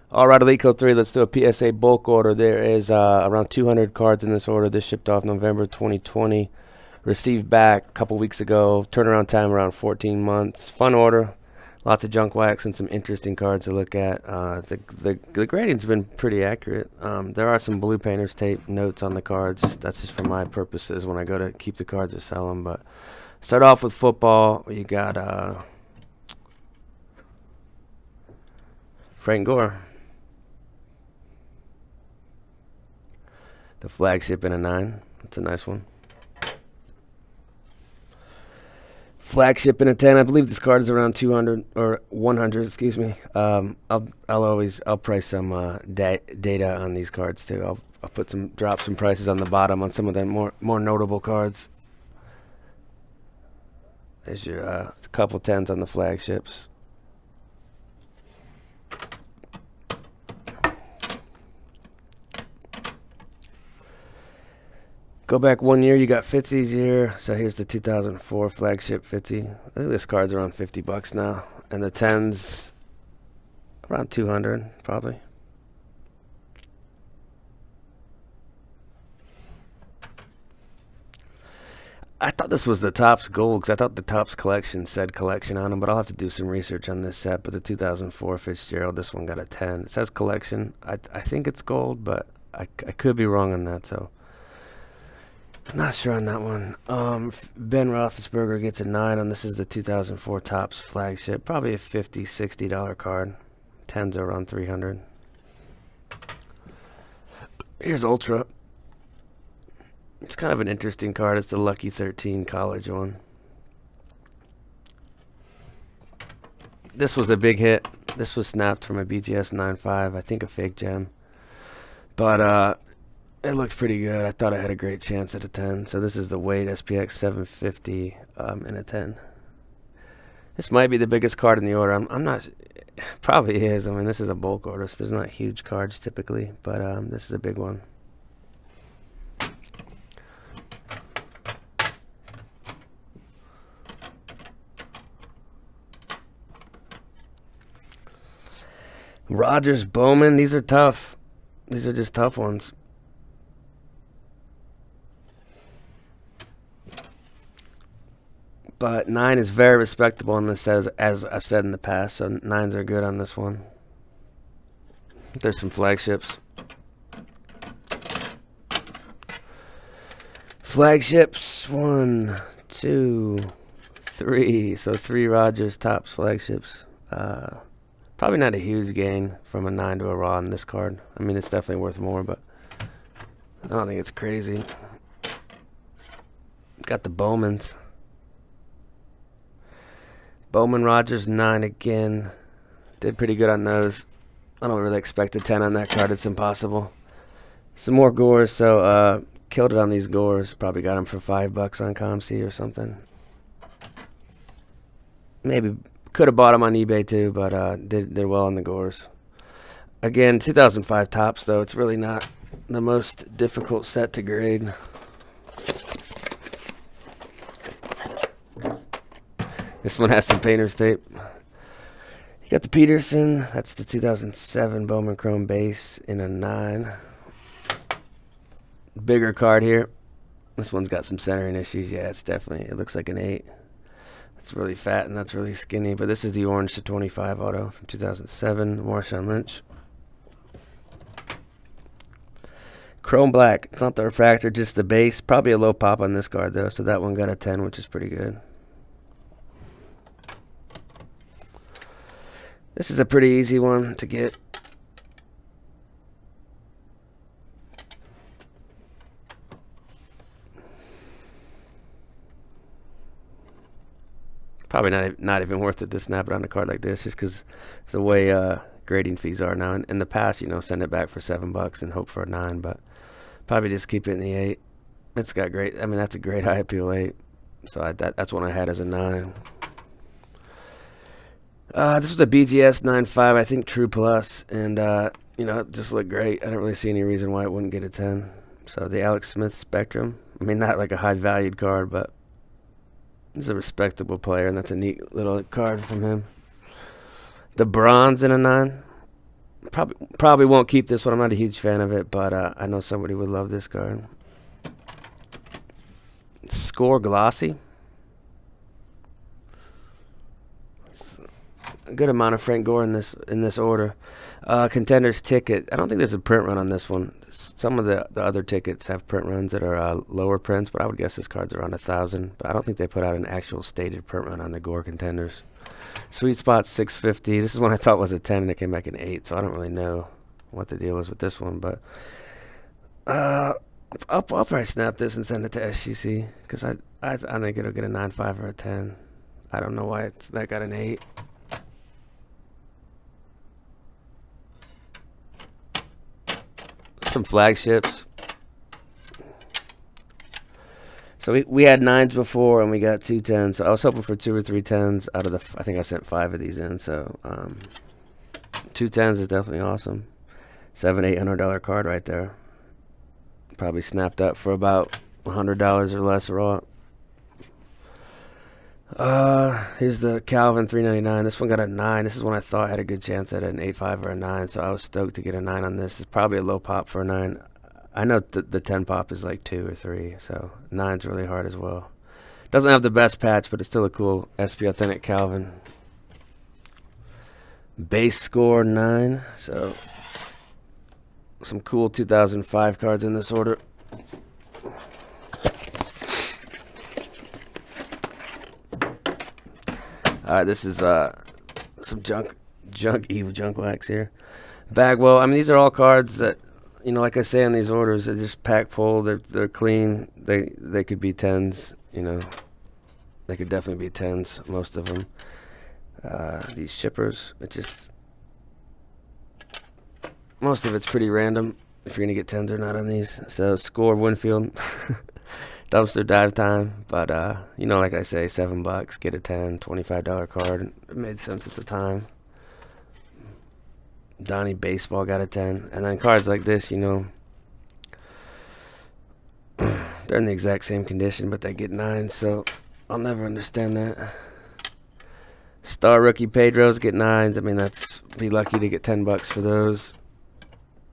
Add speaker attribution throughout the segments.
Speaker 1: All right, Elite Code 3, let's do a PSA bulk order. There is around 200 cards in this order. This shipped off November 2020. Received back a couple weeks ago. Turnaround time around 14 months. Fun order. Lots of junk wax and some interesting cards to look at. The grading's been pretty accurate. There are some blue painter's tape notes on the cards. That's just for my purposes when I go to keep the cards or sell them. But start off with football. You got Frank Gore. The flagship in a 9. That's a nice one. Flagship in a 10. I believe this card is around 200 or 100. Excuse me. I'll price some data on these cards too. I'll drop some prices on the bottom on some of the more notable cards. There's your couple 10s on the flagships. Go back 1 year, you got Fitzy's here. So here's the 2004 flagship Fitzy. I think this card's around $50 now. And the 10's around 200, probably. I thought this was the Topps Gold, because I thought the Topps collection said collection on them, but I'll have to do some research on this set. But the 2004 Fitzgerald, this one got a 10. It says collection. I think it's gold, but I could be wrong on that, so not sure on that one. Ben Roethlisberger gets a 9 on this. Is the 2004 Topps flagship. Probably a $50, $60 card. 10s are around 300. Here's Ultra. It's kind of an interesting card. It's the Lucky 13 college one. This was a big hit. This was snapped from a BGS 9.5. I think a fake gem. But it looked pretty good. I thought I had a great chance at a 10. So this is the Wade SPX 750 in a 10. This might be the biggest card in the order. I'm not. Probably is. I mean, this is a bulk order, so there's not huge cards typically, but this is a big one. Rogers Bowman. These are tough. These are just tough ones. But 9 is very respectable on this set, as I've said in the past. So 9s are good on this one. There's some flagships. Flagships. 1, 2, 3. So 3 Rogers Topps flagships. Probably not a huge gain from a 9 to a raw on this card. I mean, it's definitely worth more, but I don't think it's crazy. Got the Bowmans. Bowman Rogers 9 again. Did pretty good on those. I don't really expect a 10 on that card. It's impossible. Some more Gores. So killed it on these Gores. Probably got them for $5 on ComC or something. Maybe could have bought them on eBay too, but did well on the Gores. Again, 2005 Topps though. It's really not the most difficult set to grade. This one has some painter's tape. You got the Peterson. That's the 2007 Bowman Chrome base in a 9. Bigger card here. This one's got some centering issues. Yeah, it's definitely, it looks like an 8. It's really fat and that's really skinny. But this is the orange to 25 auto from 2007. Marshawn Lynch. Chrome black. It's not the refractor, just the base. Probably a low pop on this card though. So that one got a 10, which is pretty good. This is a pretty easy one to get. Probably not even worth it to snap it on a card like this, just because the way grading fees are now. In the past, send it back for $7 and hope for a 9, but probably just keep it in the 8. It's got great. I mean, that's a great high appeal 8. So that's one I had as a 9. This was a BGS 9.5, I think True Plus, and it just looked great. I didn't really see any reason why it wouldn't get a 10. So the Alex Smith Spectrum. I mean, not like a high valued card, but he's a respectable player, and that's a neat little card from him. The bronze in a 9. Probably won't keep this one. I'm not a huge fan of it, but I know somebody would love this card. Score glossy. A good amount of Frank Gore in this order. Contenders ticket. I don't think there's a print run on this one. Some of the other tickets have print runs that are lower prints, but I would guess this card's around 1,000. But I don't think they put out an actual stated print run on the Gore contenders. Sweet spot 650. This is one I thought was a 10 and it came back an 8, so I don't really know what the deal was with this one, but I'll probably snap this and send it to SGC because I think it'll get a 9.5 or a 10. I don't know why that got an 8. Some flagships. So we had 9s before and we got 2 10s. So I was hoping for 2 or 3 10s out of the. I think I sent 5 of these in. So 2 10s is definitely awesome. $700-800 card right there. Probably snapped up for about $100 or less raw. Here's the Calvin 399. This one got a 9. This is one I thought had a good chance at an 8.5 or a 9. So I was stoked to get a 9 on this. It's probably a low pop for a 9. I know the 10 pop is like 2 or 3, so 9's really hard as well. Doesn't have the best patch, but it's still a cool SP Authentic Calvin. Base score 9, so some cool 2005 cards in this order. Alright, this is some junk Eve junk wax here. Bagwell. I mean, these are all cards that, you know, like I say in these orders, they're just pack pull. They're clean. They could be 10s. You know, they could definitely be 10s. Most of them. These shippers, most of it's pretty random if you're gonna get 10s or not on these. So score Winfield, dumpster dive time. But you know, like I say, $7, get a 10, $25 card. It made sense at the time. Donnie Baseball got a 10. And then cards like this, you know, they're in the exact same condition, but they get 9s, so I'll never understand that. Star Rookie Pedros get 9s. I mean, be lucky to get $10 for those.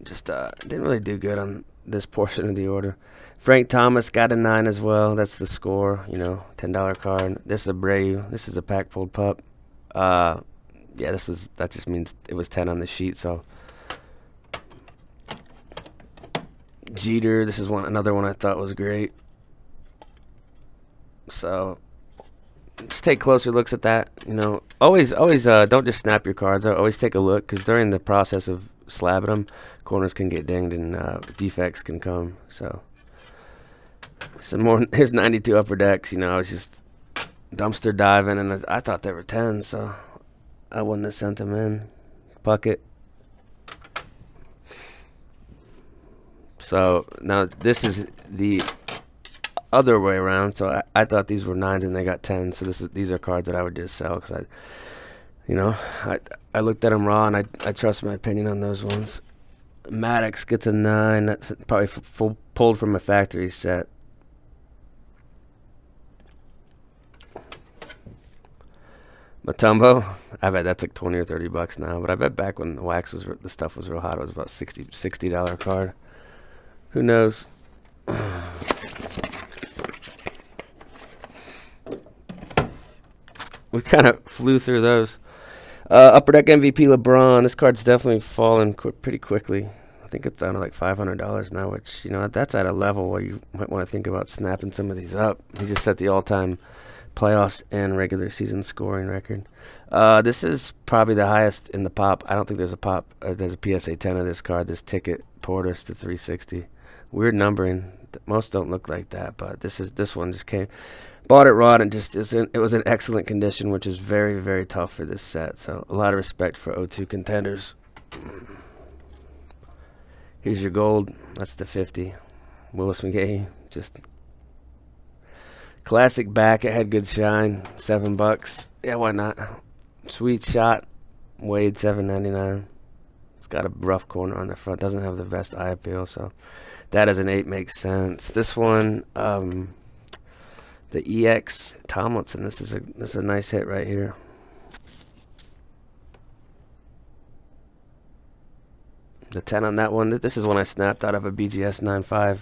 Speaker 1: Just didn't really do good on this portion of the order. Frank Thomas got a 9 as well. That's the score, you know, $10 card. This is a Abreu. This is a pack pulled pup. Yeah, that just means it was 10 on the sheet. So Jeter, this is another one I thought was great. So just take closer looks at that. You know, always don't just snap your cards. Always take a look, because during the process of slabbing them, corners can get dinged and defects can come. So some more. Here's 92 upper decks. You know, I was just dumpster diving, and I thought they were 10s, so I wouldn't have sent them in. Puckett. So now this is the other way around. So I thought these were 9s and they got 10s. So these are cards that I would just sell, because I looked at them raw and I trust my opinion on those ones. Maddox gets a 9. That's probably pulled from a factory set. Matumbo, I bet that's like 20 or 30 bucks now. But I bet back when the stuff was real hot, it was about $60 card. Who knows? We kind of flew through those. Upper Deck MVP LeBron. This card's definitely fallen pretty quickly. I think it's down to like $500 now, which, you know, that's at a level where you might want to think about snapping some of these up. He just set the all-time playoffs and regular season scoring record. This is probably the highest in the pop. I don't think there's a pop. There's a PSA 10 of this card. This ticket Portis to 360. Weird numbering. Most don't look like that, but this one just came. Bought it raw, and it was in excellent condition, which is very, very tough for this set. So a lot of respect for O2 contenders. Here's your gold. That's the 50. Willis McGahee. Just classic back. It had good shine. $7. Yeah, why not? Sweet shot. Wade $7.99. It's got a rough corner on the front. Doesn't have the best eye appeal, so that as an 8 makes sense. This one, the EX Tomlinson. This is a nice hit right here. The 10 on that one. This is one I snapped out of a BGS 9.5.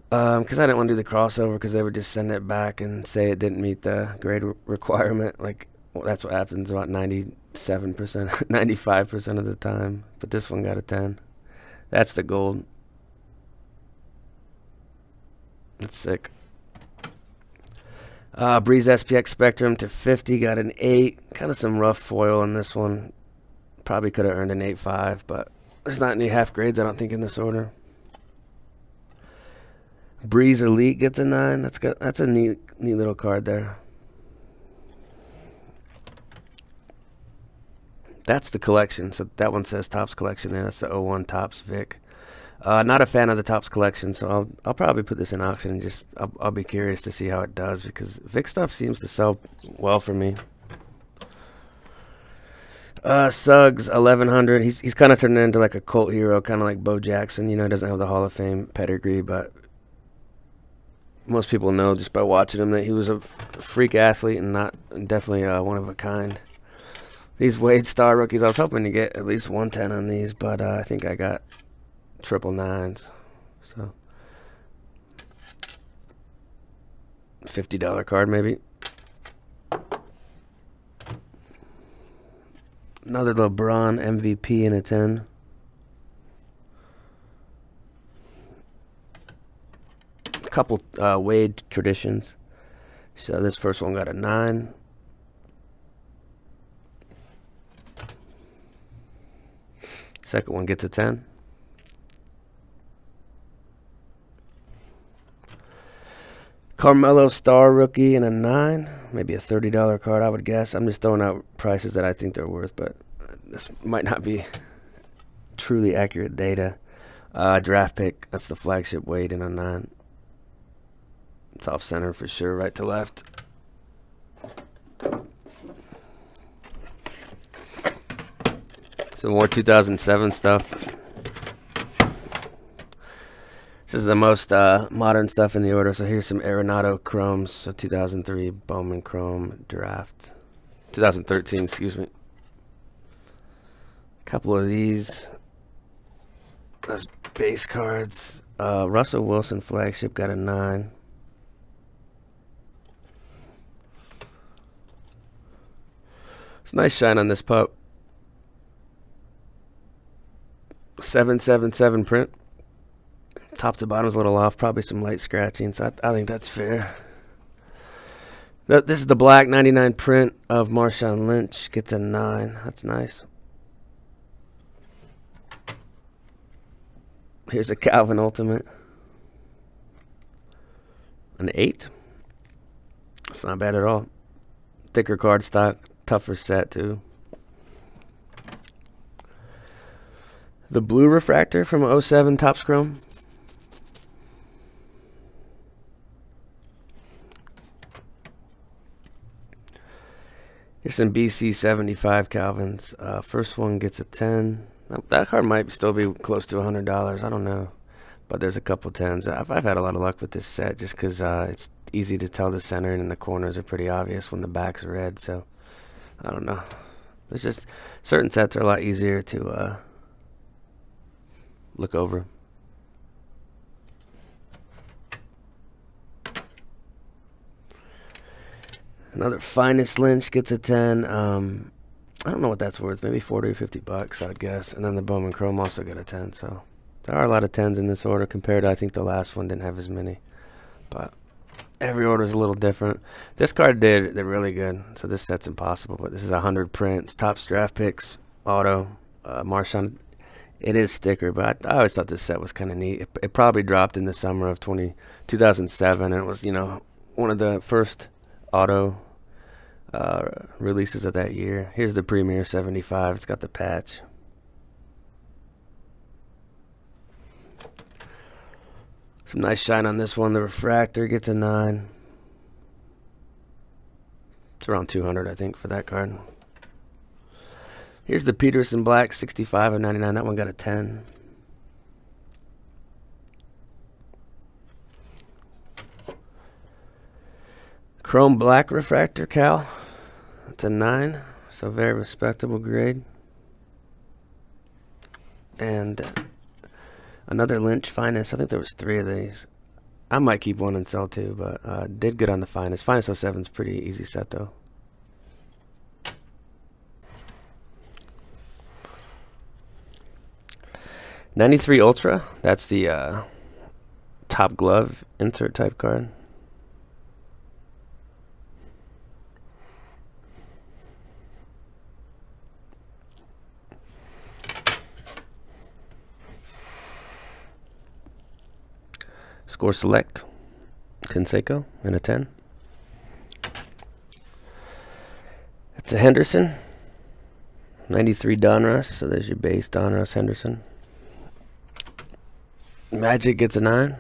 Speaker 1: Because I didn't want to do the crossover because they would just send it back and say it didn't meet the grade requirement. Like, well, that's what happens about 97%, 95% of the time. But this one got a 10. That's the gold. That's sick. Breeze SPX Spectrum to 50, got an 8. Kind of some rough foil on this one. Probably could have earned an 8.5, but there's not any half grades, I don't think, in this order. Breeze Elite gets a 9. That's a neat little card there. That's the collection. So that one says Topps Collection there. That's the 01 Topps Vic. Not a fan of the Topps Collection, so I'll probably put this in auction and just I'll be curious to see how it does because Vic stuff seems to sell well for me. Suggs 1100. He's kind of turning into like a cult hero, kind of like Bo Jackson. You know, he doesn't have the Hall of Fame pedigree, but most people know just by watching him that he was a freak athlete and definitely one of a kind. These Wade Star rookies, I was hoping to get at least 110 on these, but I think I got 999s. So $50 card maybe. Another LeBron MVP in a 10. A couple Wade traditions. So this first one got a 9. Second one gets a 10. Carmelo Star rookie and a 9. Maybe a $30 card, I would guess. I'm just throwing out prices that I think they're worth, but this might not be truly accurate data. Draft pick. That's the flagship Wade in a 9. It's off center for sure, right to left. Some more 2007 stuff. This is the most modern stuff in the order. So here's some Arenado chromes. So 2003 Bowman chrome draft. 2013, excuse me. Couple of these. Those base cards. Russell Wilson flagship got a 9. It's a nice shine on this pup. 777 print. Top to bottom's a little off. Probably some light scratching. So I think that's fair. This is the black 99 print of Marshawn Lynch. Gets a 9. That's nice. Here's a Calvin Ultimate. An 8. It's not bad at all. Thicker card stock. Tougher set too. The blue refractor from 07 Topps Chrome. Here's some BC 75 Calvins. First one gets a 10. That card might still be close to $100. I don't know. But there's a couple 10s. I've had a lot of luck with this set just because it's easy to tell the center and the corners are pretty obvious when the back's red. So, I don't know. There's just certain sets are a lot easier to look over. Another Finest Lynch gets a 10. I don't know what that's worth. Maybe 40 or 50 bucks, I'd guess. And then the Bowman Chrome also got a 10. So there are a lot of 10s in this order compared to, I think the last one didn't have as many. But every order is a little different. This card they're really good. So this set's impossible. But this is 100 prints. Topps draft picks. Auto. Marshawn. It is sticker, but I always thought this set was kind of neat. It probably dropped in the summer of 2007. And it was, one of the first auto releases of that year. Here's the Premier 75. It's got the patch. Some nice shine on this one. The refractor gets a 9. It's around 200, I think, for that card. Here's the Peterson Black 65 of 99. That one got a 10. Chrome Black refractor Cal. It's a 9. So very respectable grade. and another Lynch Finest. I think there was 3 of these. I might keep one and sell 2, but did good on the Finest. Finest 07's pretty easy set though. '93 Ultra. That's the top glove insert type card. Score Select, Canseco in a 10. It's a Henderson, 93 Donruss, so there's your base Donruss Henderson. Magic gets a 9.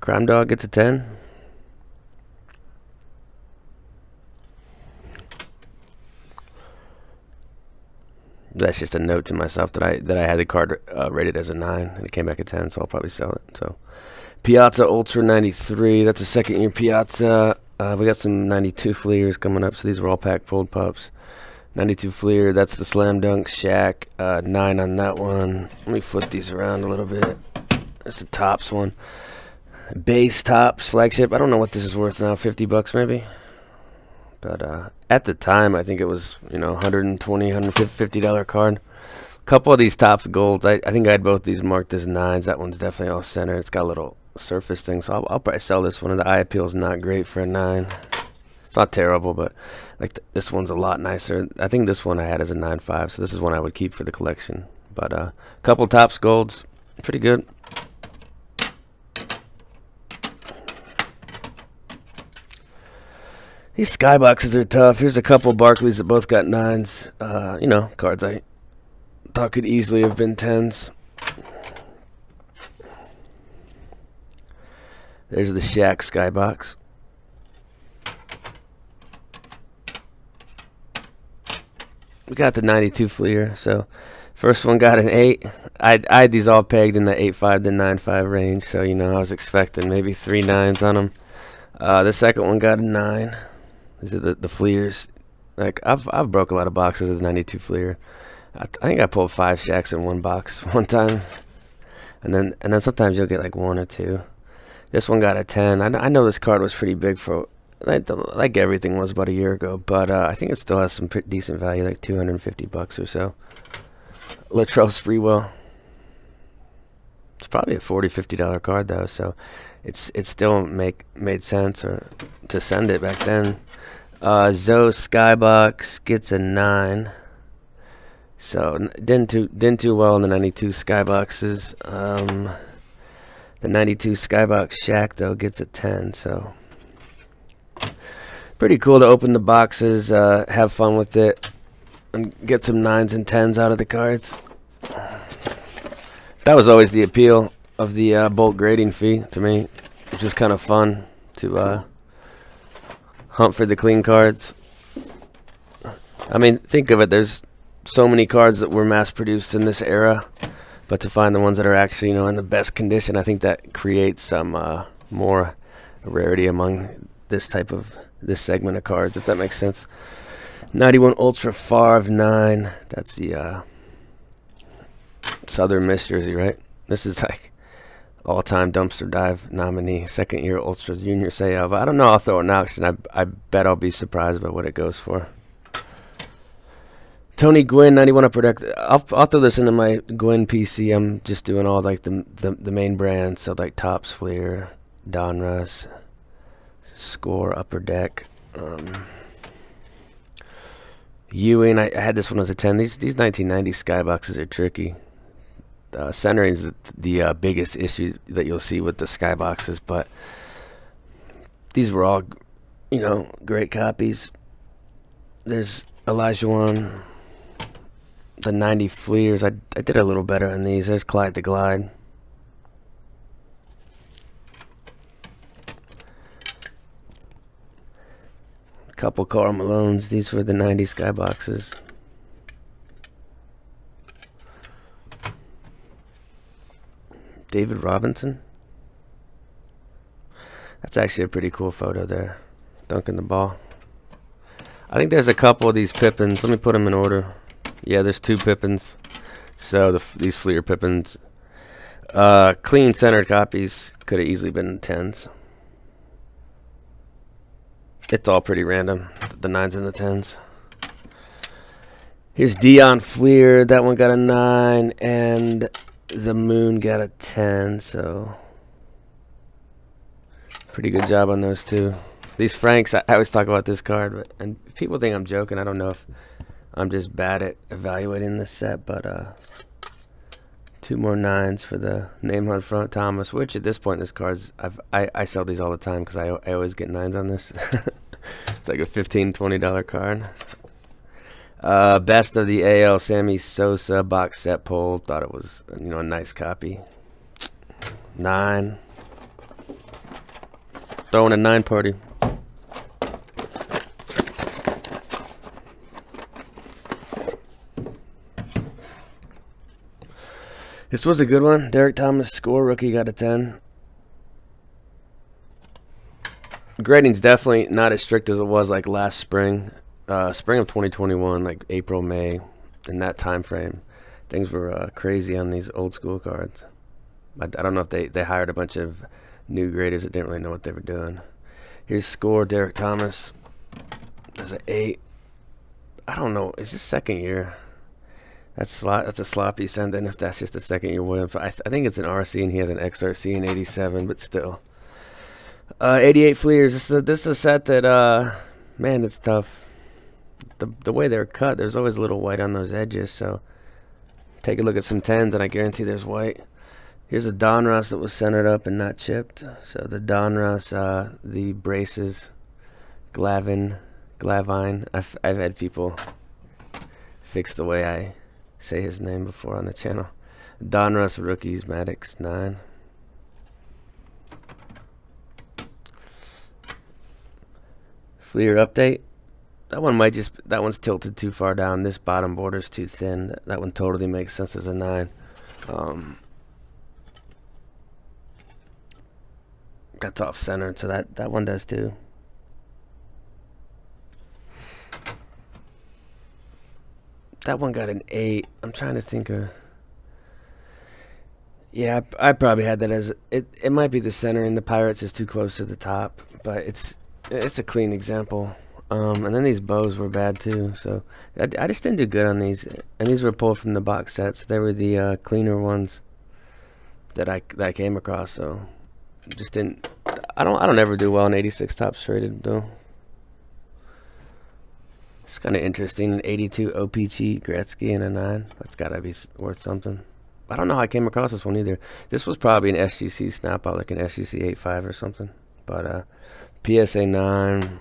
Speaker 1: Crime Dog gets a 10. That's just a note to myself that I had the card rated as a 9 and it came back a 10, so I'll probably sell it. So Piazza Ultra 93. That's a second year Piazza. We got some 92 Fleers coming up, so these were all pack pulled pups. 92 Fleer. That's the Slam Dunk Shack. 9 on that one. Let me flip these around a little bit. That's the Tops one. Base Tops flagship. I don't know what this is worth now. $50 maybe. But at the time, I think it was, $120, $150 card. A couple of these Tops golds, I think I had both these marked as 9s. That one's definitely off center. It's got a little surface thing, so I'll probably sell this one. The eye appeal is not great for a 9. It's not terrible, but this one's a lot nicer. I think this one I had as a 9.5, so this is one I would keep for the collection. But a couple Tops golds, pretty good. These skyboxes are tough. Here's a couple Barclays that both got 9s. Cards I thought could easily have been 10s. There's the Shaq skybox. We got the 92 Fleer. So first one got an 8. I had these all pegged in the 8.5 to 9.5 range. So I was expecting maybe 3 9s on them. The second one got a 9. These are the Fleers. I've broke a lot of boxes of the 92 Fleer. I think I pulled 5 Shaqs in one box one time, and then sometimes you'll get 1 or 2. This one got a 10. I know this card was pretty big for like everything was about a year ago, but I think it still has some pretty decent value, like $250 or so. Latrell Sprewell. It's probably a $40, $50 card though, so it still made sense to send it back then. Zoe Skybox gets a 9. So didn't do well in the 92 Skyboxes. The 92 Skybox Shack though gets a 10. So pretty cool to open the boxes, have fun with it, and get some 9s and 10s out of the cards. That was always the appeal of the bulk grading fee to me. It was just kind of fun to hunt for the clean cards. I mean, think of it. There's so many cards that were mass produced in this era, but to find the ones that are actually, in the best condition, I think that creates some more rarity among this segment of cards, if that makes sense. 91 Ultra Favre 9. That's the Southern Miss jersey, right? This is all-time dumpster dive nominee, second year Ultra Junior Seau. But I don't know. I'll throw it in auction. I bet I'll be surprised by what it goes for. Tony Gwynn 91 Upper Deck. I'll throw this into my Gwynn PC. I'm just doing all the main brands, so Tops Fleer, Donruss, Score Upper Deck. Ewing. I had this one as a 10. These 1990 skyboxes are tricky. Centering is the biggest issue that you'll see with the skyboxes, but these were all, great copies. There's Elijah, the 90 Fleers. I did a little better on these. There's Clyde the Glide. A couple Karl Malones. These were the 90 skyboxes. David Robinson. That's actually a pretty cool photo there. dunking the ball. I think there's a couple of these Pippins. Let me put them in order. Yeah, there's 2 Pippins. So these Fleer Pippins, clean centered copies, could have easily been 10s. It's all pretty random, the 9s and the 10s. Here's Dion Fleer. That one got a 9, and the Moon got a 10. So pretty good job on those 2. These Franks, I always talk about this card, and people think I'm joking. I don't know if I'm just bad at evaluating this set, but 2 more 9s for the name on front, Thomas. Which at this point, this card's I sell these all the time because I always get 9s on this. It's like a $15, $20 card. Best of the AL, Sammy Sosa box set pull. Thought it was a nice copy. 9. Throwing a 9 party. This was a good one. Derek Thomas score rookie got a 10. Grading's definitely not as strict as it was like last spring. Spring of 2021, like April, May, in that time frame. Things were crazy on these old school cards. I don't know if they hired a bunch of new graders that didn't really know what they were doing. Here's score, Derek Thomas. There's an 8. I don't know. Is this second year? That's a sloppy send in if that's just a second year Williams. I think it's an RC and he has an XRC in 87, but still. 88 Fleers. This is a set that, man, it's tough. The way they're cut, there's always a little white on those edges, so take a look at some 10s and I guarantee there's white. Here's a Donruss that was centered up and not chipped. So the Donruss, the braces, Glavine. I've had people fix the way I say his name before on the channel. Donruss rookies, Maddox 9. Fleer update. That one's tilted too far down. This bottom border's too thin. That one totally makes sense as a 9. That's off center, so that one does too. That one got an 8. I'm trying to think of. Yeah, I probably had that as it might be the center, and the Pirates is too close to the top, but it's a clean example. And then these bows were bad too, so I just didn't do good on these. And these were pulled from the box sets. They were the cleaner ones that I came across. So just didn't. I don't ever do well in 86 tops traded though. It's kind of interesting. An 82 OPG Gretzky and a 9. That's gotta be worth something. I don't know how I came across this one either. This was probably an SGC snap out, like an SGC 85 or something. But PSA 9.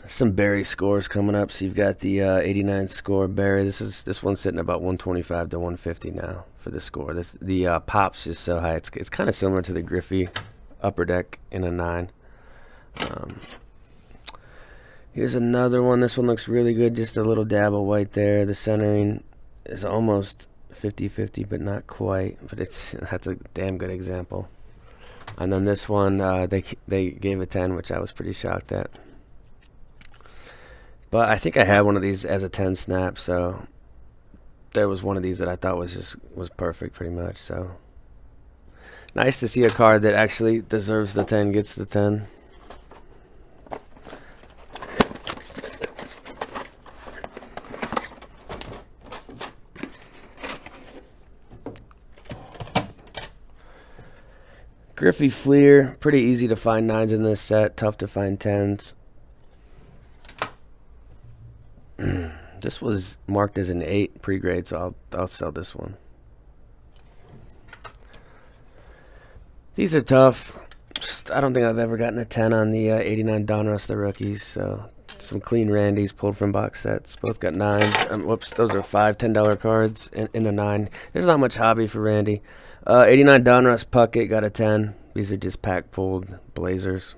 Speaker 1: Some Barry scores coming up. So you've got the 89 score Barry. This one's sitting about 125 to 150 now for the score. The pop's just so high. It's kind of similar to the Griffey upper deck in a 9. Here's another one. This one looks really good. Just a little dab of white there. The centering is almost 50-50, but not quite. But that's a damn good example. And then this one, they gave a 10, which I was pretty shocked at. But I think I had one of these as a 10 snap, so there was one of these that I thought was perfect pretty much. So nice to see a card that actually deserves the 10 gets the 10. Griffey Fleer, pretty easy to find 9s in this set, tough to find 10s. This was marked as an 8 pre-grade, so I'll sell this one. These are tough. I don't think I've ever gotten a 10 on the 89 Donruss, the rookies. So some clean Randys pulled from box sets. Both got 9s. Whoops, those are $5 $10 cards in a 9. There's not much hobby for Randy. 89 Donruss Puckett got a 10. These are just pack pulled Blazers.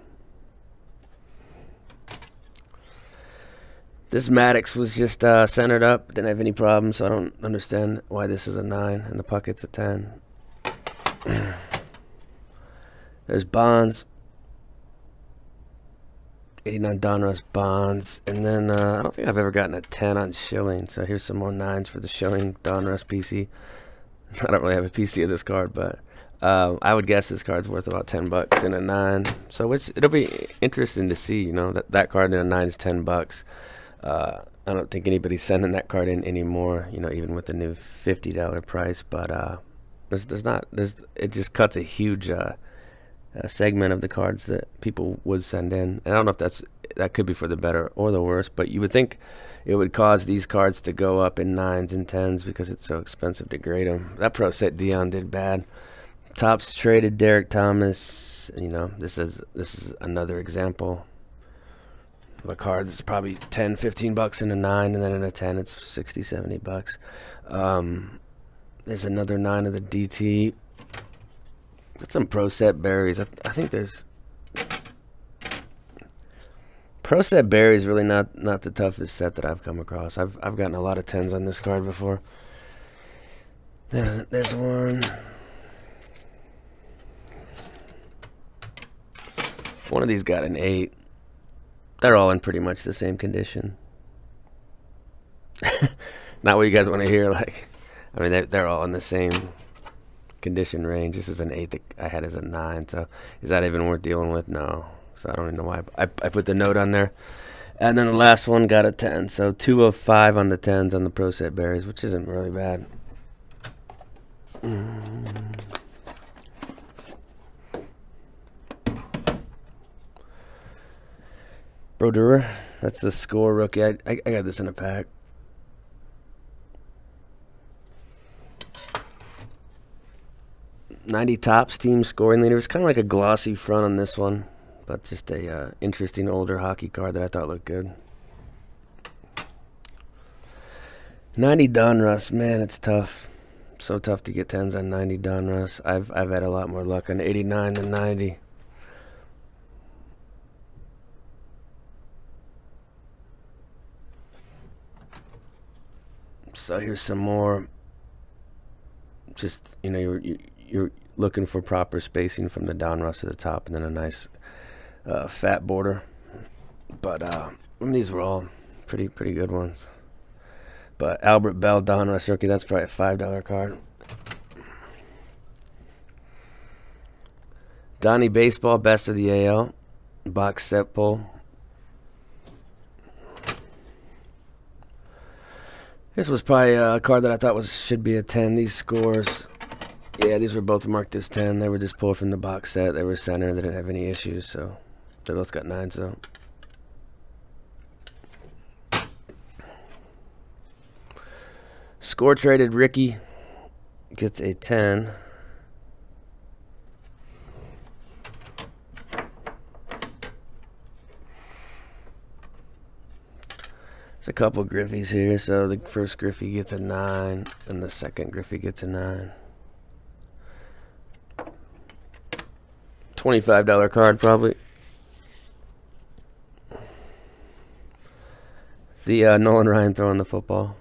Speaker 1: This Maddox was just centered up, didn't have any problems, so I don't understand why this is a 9 and the Puckett's a 10. There's Bonds. 89 Donruss Bonds. And then I don't think I've ever gotten a 10 on Schilling. So here's some more 9s for the Schilling Donruss PC. I don't really have a PC of this card, but I would guess this card's worth about $10 in a 9. So which it'll be interesting to see, you know, that card in a 9 is $10. I don't think anybody's sending that card in anymore, you know, even with the new $50 price. But it just cuts a huge segment of the cards that people would send in. And I don't know if that could be for the better or the worse, but you would think it would cause these cards to go up in 9s and 10s because it's so expensive to grade them. That Pro Set Dion did bad. Topps traded Derek Thomas. You know, this is another example of a card that's probably $10-15 in a 9, and then in a 10 it's $60-70. There's another 9 of the DT. Got some Pro Set berries. I think there's Pro Set berry is really not the toughest set that I've come across. I've gotten a lot of 10s on this card before. There's one. One of these got an 8. They're all in pretty much the same condition. Not what you guys want to hear. Like, I mean, they're all in the same condition range. This is an 8 that I had as a 9. So is that even worth dealing with? No. So I don't even know why I put the note on there. And then the last one got a 10. So 2 of 5 on the 10s on the Pro Set berries, which isn't really bad. Brodeur, that's the score rookie. I got this in a pack. '90 Topps team scoring leader. It's kind of like a glossy front on this one, but just a interesting older hockey card that I thought looked good. 90 Donruss, man, it's tough. So tough to get 10s on 90 Donruss. I've had a lot more luck on 89 than 90. So here's some more. Just, you know, you're looking for proper spacing from the Donruss to the top, and then a nice fat border. But these were all pretty good ones. But Albert Bell Donruss rookie, that's probably a $5 card. Donnie Baseball, best of the AL, box set pull. This was probably a card that I thought should be a 10. These scores, yeah, these were both marked as 10. They were just pulled from the box set. They were center. They didn't have any issues, so they both got 9s though. Score traded Ricky gets a 10. There's a couple Griffies here. So the first Griffey gets a 9, and the second Griffey gets a 9. $25 card probably. The Nolan Ryan throwing the football.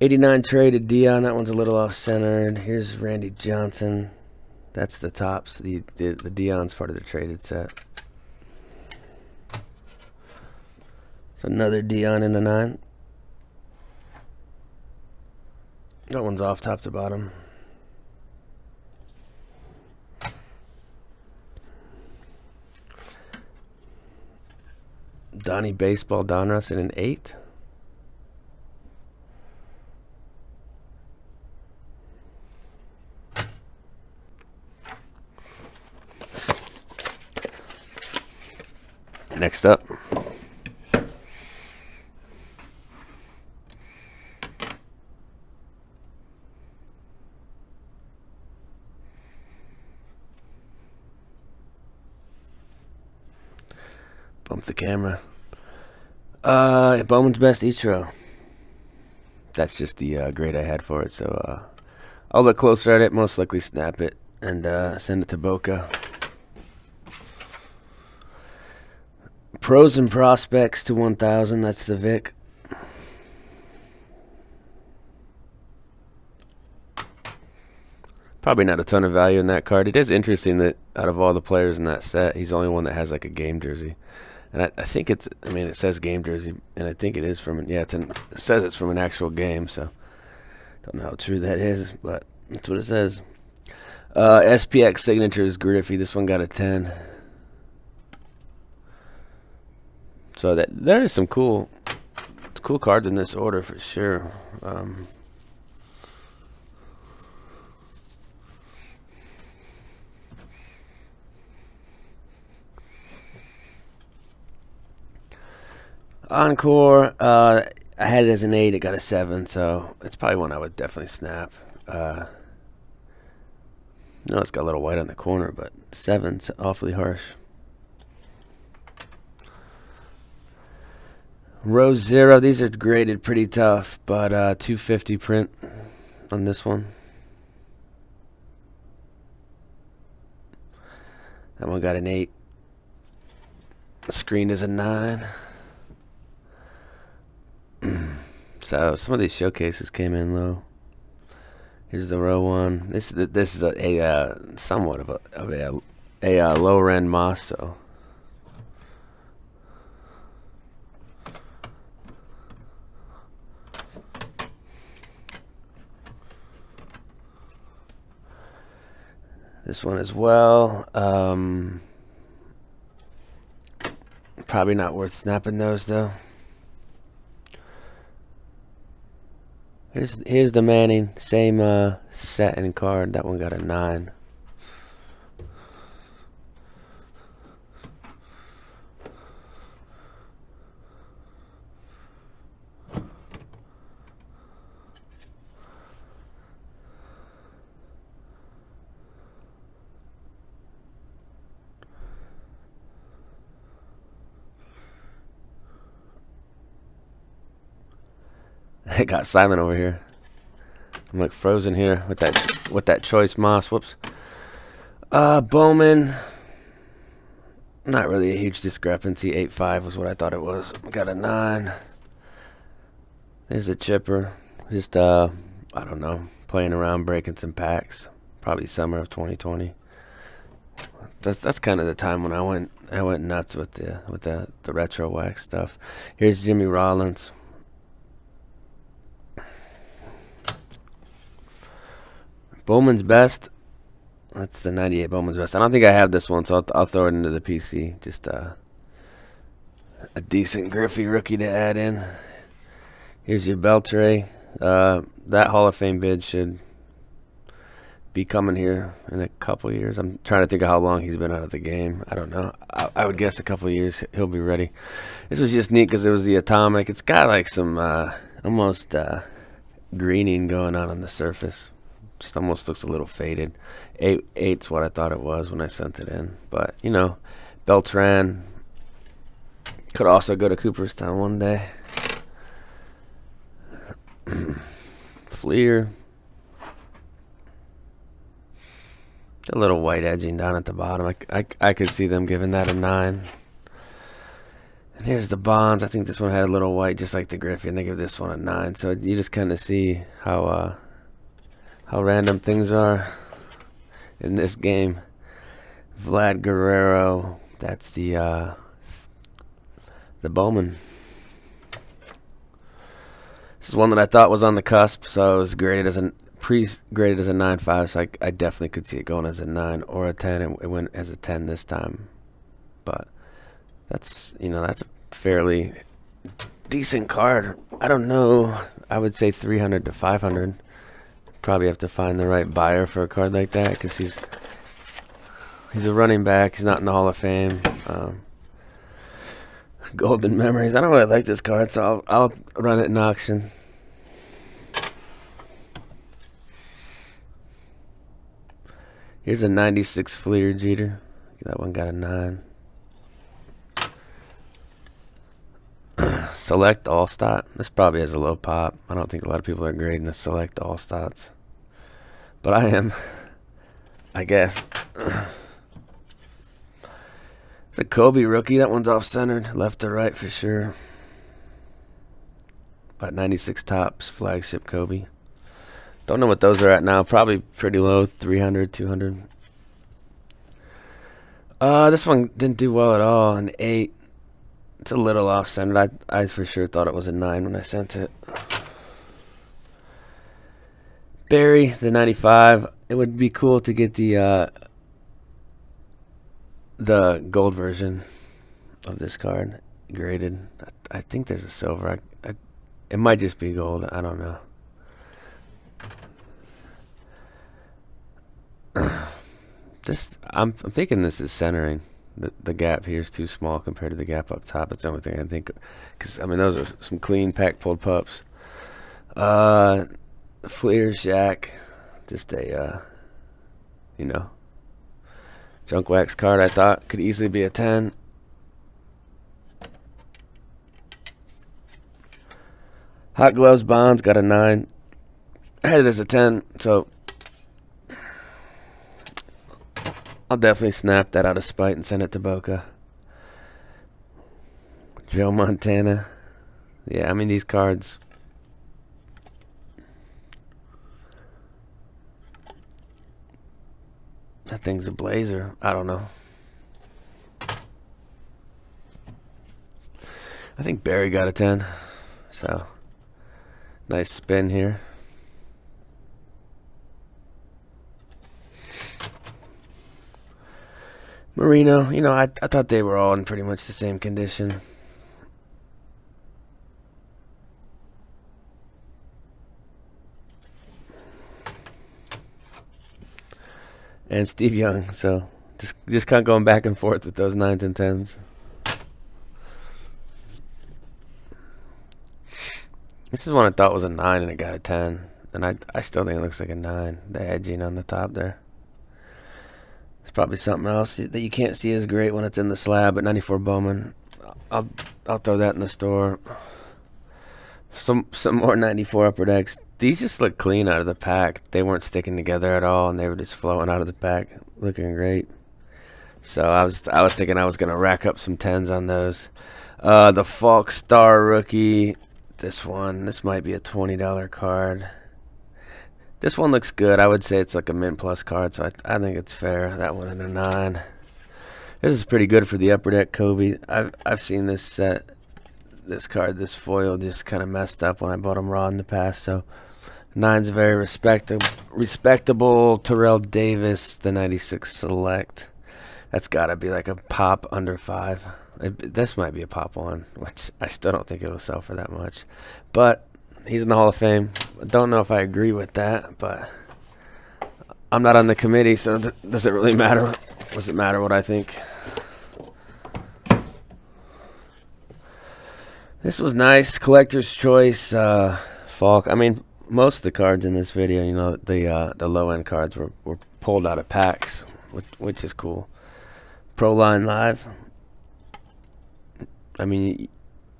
Speaker 1: '89 traded Dion. That one's a little off-centered. Here's Randy Johnson. That's the Topps. The Dion's part of the traded set. So another Dion in the 9. That one's off top to bottom. Donnie Baseball Donruss in an 8. Next up, bump the camera. Bowman's Best Ichiro. That's just the grade I had for it. So I'll look closer at it. Most likely snap it and send it to Boca. Pros and Prospects to 1,000. That's the Vic. Probably not a ton of value in that card. It is interesting that out of all the players in that set, he's the only one that has like a game jersey. And I think it's, I mean, it says game jersey, and I think it is from, yeah, it says it's from an actual game, so don't know how true that is, but that's what it says. SPX signatures Griffey. This one got a 10. So there is some cool cards in this order for sure. Encore, I had it as an 8. It got a 7, so it's probably one I would definitely snap. No, it's got a little white on the corner, but 7's awfully harsh. Row 0, these are graded pretty tough, but 250 print on this one. That one got an 8. The screen is a 9. So some of these showcases came in low. Here's the row 1. This is a somewhat of a lower end moss. So this one as well. Probably not worth snapping those though. Here's the Manning, same set and card. That one got a 9. It got silent over here. I'm like frozen here with that choice moss. Whoops. Bowman. Not really a huge discrepancy. 8.5 was what I thought it was. Got a 9. There's a chipper. Just I don't know, playing around, breaking some packs. Probably summer of 2020. That's kind of the time when I went nuts with the retro wax stuff. Here's Jimmy Rollins. Bowman's best. That's the 98 Bowman's best. I don't think I have this one, so I'll throw it into the PC. Just a decent Griffey rookie to add in. Here's your Beltray. That Hall of Fame bid should be coming here in a couple years. I'm trying to think of how long he's been out of the game. I don't know. I would guess a couple years he'll be ready. This was just neat because it was the atomic. It's got like some almost greening going on the surface. Just almost looks a little faded. 8's what I thought it was when I sent it in. But, you know, Beltran could also go to Cooperstown one day. Fleer. A little white edging down at the bottom. I could see them giving that a 9. And here's the Bonds. I think this one had a little white just like the Griffey, and they give this one a 9. So you just kind of see how random things are in this game. Vlad Guerrero, that's the Bowman. This is one that I thought was on the cusp, so it was graded as pre-graded as a 9.5, so I definitely could see it going as a 9 or a 10. It went as a 10 this time, but that's a fairly decent card. I don't know. I would say 300 to 500. Probably have to find the right buyer for a card like that because he's a running back. He's not in the Hall of Fame. Golden Memories. I don't really like this card, so I'll run it in auction. Here's a 96 Fleer Jeter. That one got a 9. Select All Stat. This probably has a low pop. I don't think a lot of people are grading the Select All Stats, but I am, I guess. It's a Kobe rookie. That one's off-centered, left to right for sure. But 96 Topps flagship Kobe. Don't know what those are at now. Probably pretty low, 300, 200. This one didn't do well at all. An 8. It's a little off-centered. I for sure thought it was a 9 when I sent it. Barry, the 95. It would be cool to get the gold version of this card graded. I think there's a silver. It might just be gold. I don't know. I'm thinking this is centering. The gap here is too small compared to the gap up top. It's the only thing I think. Because, I mean, those are some clean pack-pulled pups. Fleer Shack. Just a, junk wax card I thought could easily be a 10. Hot Gloves Bonds got a 9. I had it as a 10, so I'll definitely snap that out of spite and send it to Boca. Joe Montana. Yeah, I mean, these cards. That thing's a blazer. I don't know. I think Barry got a 10. So, nice spin here. Marino, I thought they were all in pretty much the same condition. And Steve Young, so just kind of going back and forth with those 9s and 10s. This is one I thought was a 9 and it got a 10. And I still think it looks like a 9. The edging on the top there. It's probably something else that you can't see as great when it's in the slab, but 94 Bowman. I'll throw that in the store. Some more 94 Upper Decks. These just look clean out of the pack. They weren't sticking together at all, and they were just flowing out of the pack, looking great. So I was thinking I was gonna rack up some 10s on those. The Falk Star rookie. This might be a $20 card. This one looks good. I would say it's like a mint plus card, so I think it's fair. That one at a 9. This is pretty good for the Upper Deck Kobe. I've seen this set, this card, this foil just kind of messed up when I bought them raw in the past. So 9's very respectable. Terrell Davis, the 96 Select. That's got to be like a pop under 5. This might be a pop 1, which I still don't think it will sell for that much. But he's in the Hall of Fame. I don't know if I agree with that, but I'm not on the committee, so does it really matter? Does it matter what I think? This was nice. Collector's Choice Falk. I mean, most of the cards in this video, the low-end cards were pulled out of packs, which is cool. Pro Line Live. I mean,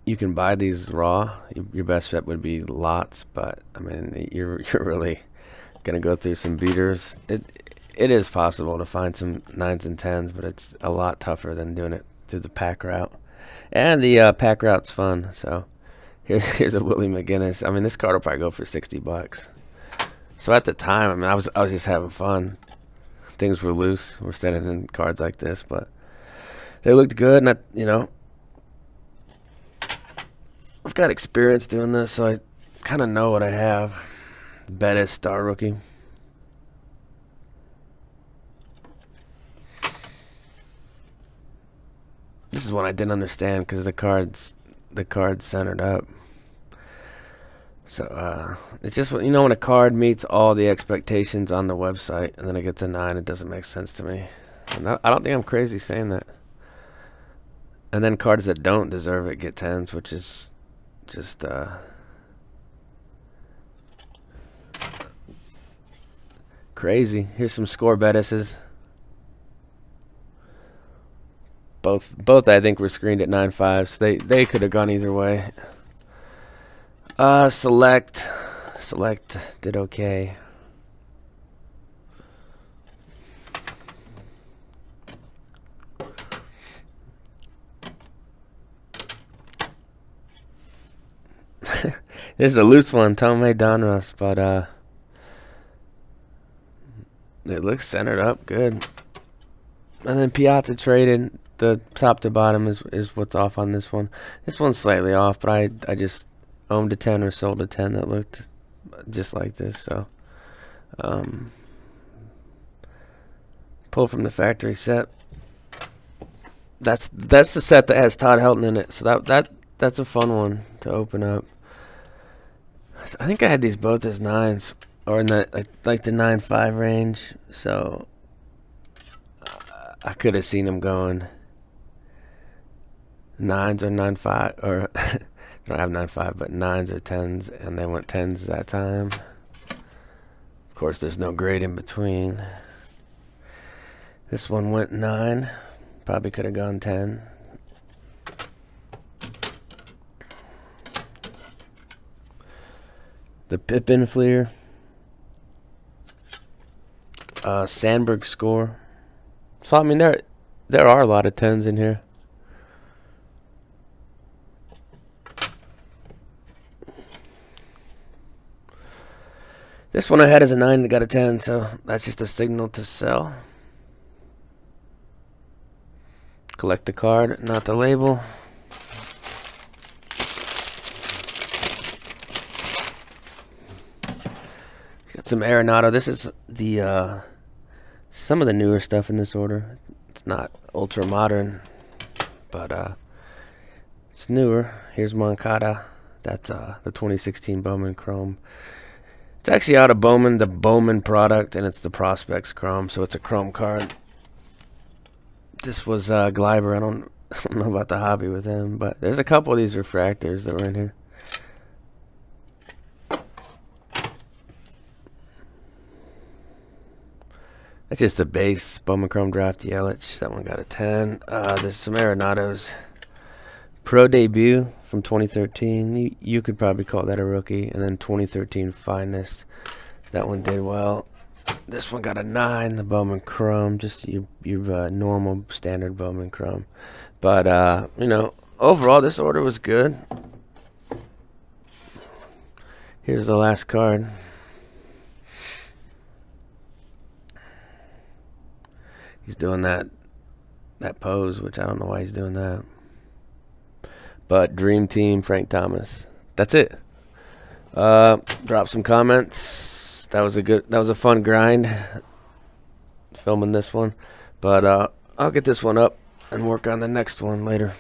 Speaker 1: you can buy these raw. Your best bet would be lots, but I mean, you're really gonna go through some beaters. It is possible to find some 9s and 10s, but it's a lot tougher than doing it through the pack route. And the pack route's fun. So here's a Willie McGinnis. I mean, this card will probably go for $60. So at the time, I mean, I was just having fun. Things were loose. We're sending in cards like this, but they looked good, and I've got experience doing this, so I kind of know what I have. Bettis Star rookie. This is one I didn't understand because the cards centered up. So it's just when a card meets all the expectations on the website and then it gets a 9, it doesn't make sense to me. And I don't think I'm crazy saying that. And then cards that don't deserve it get 10s, which is just crazy. Here's some score Bettises. Both I think were screened at 9.5, so they could have gone either way. Select did okay. This is a loose one, Tomei Donruss, but It looks centered up good. And then Piazza traded. The top to bottom is what's off on this one. This one's slightly off, but I just owned a 10 or sold a 10 that looked just like this. So pull from the factory set. That's the set that has Todd Helton in it. So that's a fun one to open up. I think I had these both as 9s, or in the like the 9.5 range. So I could have seen them going 9s or 9.5, or I don't have 9.5, but 9s or 10s, and they went 10s that time. Of course, there's no grade in between. This one went 9. Probably could have gone 10. The Pippin Fleer. Sandberg score. So, I mean, there are a lot of 10s in here. This one I had as a 9 and got a 10, so that's just a signal to sell. Collect the card, not the label. Got some Arenado. This is the some of the newer stuff in this order. It's not ultra modern, but it's newer. Here's Moncada. That's the 2016 Bowman Chrome. It's actually out of Bowman, the Bowman product, and it's the Prospects Chrome, so it's a Chrome card. This was Gleiber. I don't know about the hobby with him, but there's a couple of these refractors that were in here. That's just the base Bowman Chrome Draft Yelich. That one got a 10. There's some Arenados. Pro debut from 2013. You could probably call that a rookie. And then 2013 Finest. That one did well. This one got a 9. The Bowman Chrome. Just your normal standard Bowman Chrome. But, you know, overall this order was good. Here's the last card. He's doing that pose, which I don't know why he's doing that. But Dream Team, Frank Thomas. That's it. Drop some comments. That was a fun grind filming this one. But I'll get this one up and work on the next one later.